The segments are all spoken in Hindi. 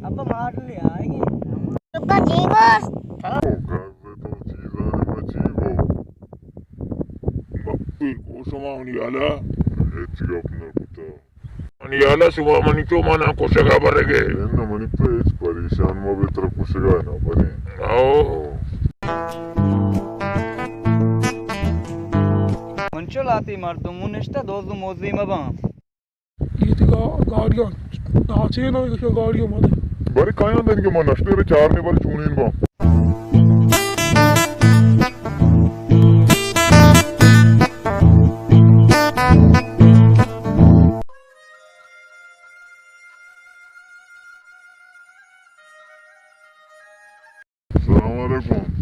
अब मार लिया आएगी का जीवस Maniala semua manito mana kosa kabar lagi. Enna manito es परेशान mo betra kusega na bane. Oh. मंचो लाती मार तुम मुनिष्टा दोस्तों मोज़ी में बां ये तो गाड़ियाँ नाचे ना ये गाड़ियाँ मत Bari kaya den ke man ashtere चार ने bari chunin ba.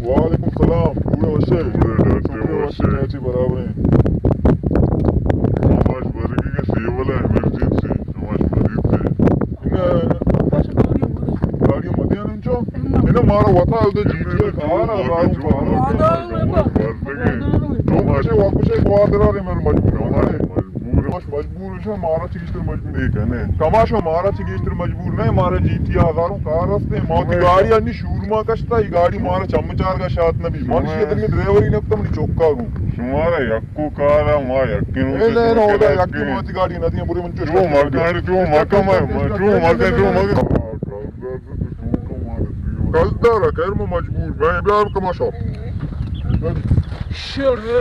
वालेकुम सलाम पूरे वशे चाची बराबर हैं समाज वर्गी के सेवल है इमरजेंसी समाज मरीज से गाड़ियों मध्य निंचो इन्हें मारा वता उधर जीटीए कार आ रहा हूँ तो मुझे वापस एक बात करा रहे मेरे मजबूर है मारा चीज तर मजबूर एक है ने तमाशा मारा चीज तर मजबूर नहीं मारा जीटीए हजारों कार रस्ते मौत गाड़ी अन्नी शूरमा कष्टा ही गाड़ी मारा चमचार का शात नबी मनुष्य तक ड्राइवर ही नक्तम नहीं चौका हूँ Semua yakku kara ma yakin. ले नो होता याकी मौत गाड़ी नदी बुरे मंचो Cuma makan कल तारा खैर मैं मजबूर मैं बिहार कमाशा शेर है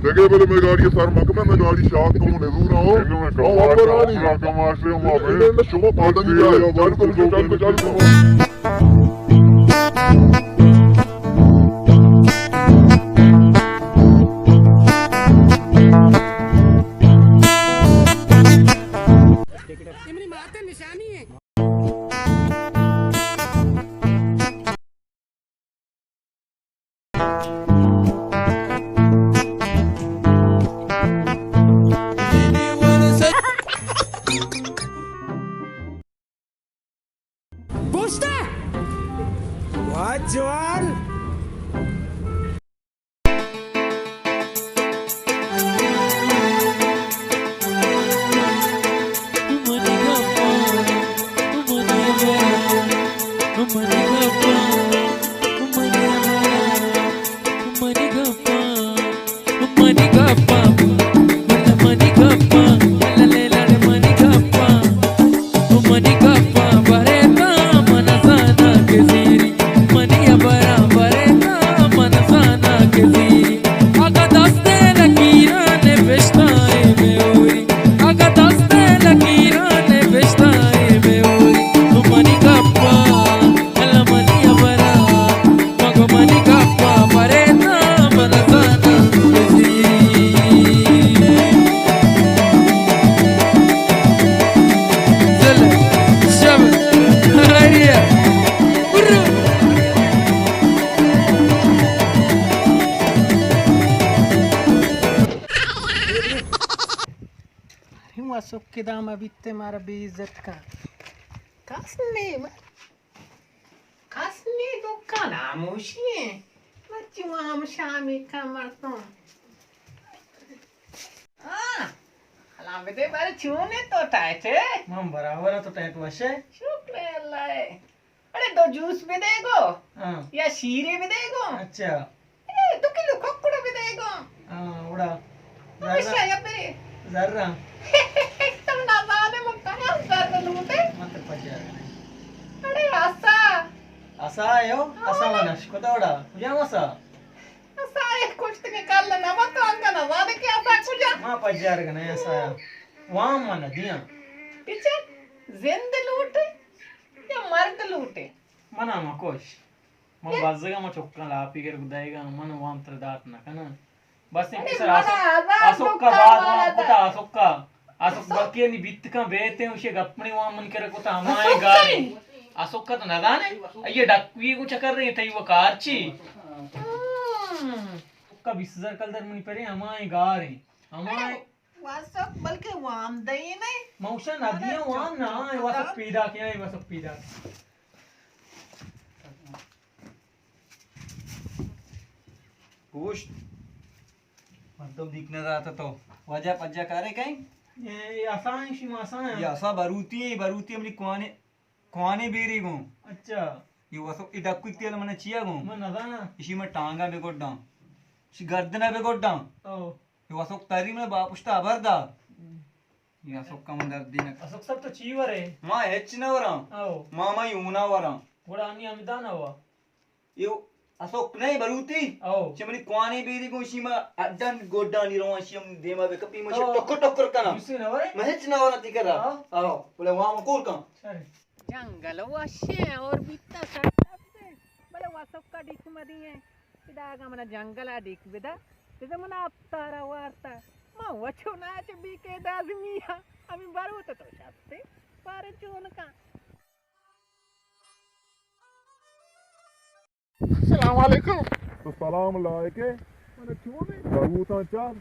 देखे पहले मैं गाड़ी सर मकमे मैं गाड़ी शाक को नजूर आओ वापर आ नहीं kamaşe ma मैं शुभ पादन किया है चल सुक्की दाम अभी ते मारा बेइज्जत का कसने दुकान आमोशी बच्चों आम शामी का मरतो हला में दे बारे चूने तो टाइट है मम बराबर है तो टाइट वशे शुक्र है अल्लाह अरे दो जूस भी देगो या शीरे भी देगो अच्छा ए 2 किलो कोकड़ो भी देगो उड़ा जरा या पे जरा तुम ना जाने मत कहां जरा लूटे मत पजा अरे आसा आसा आयो आसा मनश कोतोड़ा कुजा मसा आसा एक कुछ के कर लेना मत अंगा ना जाने क्या आसा कुजा मां पजार का नहीं आसा वहां मन दिया पीछे जिंद लूटे या मर्द लूटे मना मकोश मन बाजगा म चोक्का लापी कर गुदाएगा मन वांतर दात ना कना बस एक सर आसुक्का बाद कोता आसुक्का के नि बित का बेते उसे गपणी वहां मन कर कोता हमारे गाड़ी आसुक्का तो ना गाने ये डकवी को चक्कर रही थी वो कारची का 20000 कल दर मनी परे हमारे गाड़ी हमारे वासक बल्कि वाम दई नहीं मौसा नदियां वाम ना वासक पीदा क्या है वासक पीदा पूछ तुम दिखने रहा था तो वजह पज्जा करे कहीं ये आसान शी आसान ये असा बरूती हमली कुआने बेरी गो अच्छा ये वसो इडक्कु तेल मने चिया गो मैं नदाना इसी में टांगा बेगोड्डा इसी गर्दना बेगोड्डा ओ ये वसो तरी में बापुष्टा अभरदा ये असोक का मन दर्द दिन असक सब तो चीवर है मां हेच न वरा ओ मामा यूना वरा थोड़ा अन्य अमिदान हुआ ये असोक नहीं बरूती ओ चमनी कुआने बेरी गो इसी में अड्डन गोड्डा नि रवा इसी हम देमा बे कपी में टक्कर कना इसी न वरे मैं हेच न वरा तिकरा आओ बोले वहां में कोर का सर जंगल वशे और बित्ता सटते बले वासक का डिक मदी है इदागा मन जंगल आ डिक बिदा तिदा मन आपतारा वार्ता मा वचो नाच बीके दाजमिया अमी बारू तो शास्ते पारे चोन का अस्सलाम वालेकुम तो सलाम लायके मैंने क्यों नहीं बारूता चार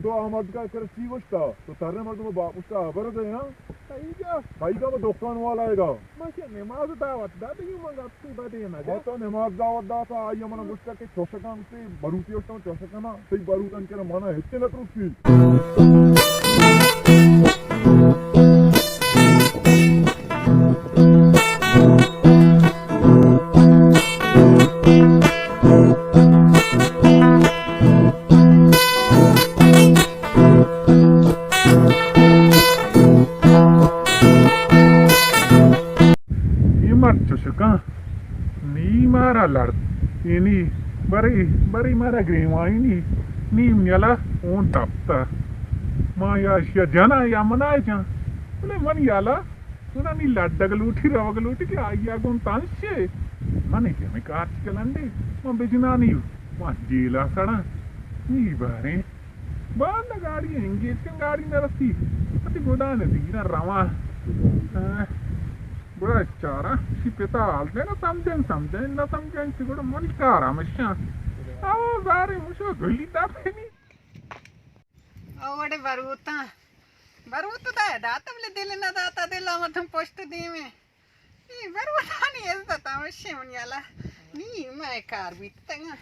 तो अहमद का कर सी गोश्ता तो तारे मर्द में बाप उसका अबर दे ना सही क्या भाई का वो दुकान वाला आएगा माशा नमाज दावत दादी की मंगा आपकी बात है ना तो नमाज दावत दाता आई मन गुस्सा के चोशकान से बारूती उसका चोशकाना सही बारूतन के माना हिस्से न करूसी नी मारा लड़ ini bari mara grima ini ni nyala on tapta ma ya shia jana ya mana ja bole man yala suna ni laddagaluti ravagaluti ki ayya gon tanshe mane ke me kaach kalande ma bejna ni ma jila sada ni bare banda gaadi engage kan gaadi narasi ati godana dina rama bura chara si peta alde na samjen na samjen si goda mani kara masha aw bare musho goli ta peni ओडे बरूता दा दातवले दिल ना दाता दिला मथम पोस्ट दी में ई बरूता नहीं ऐसा तामशे मन याला नी मैं कार बीतंगा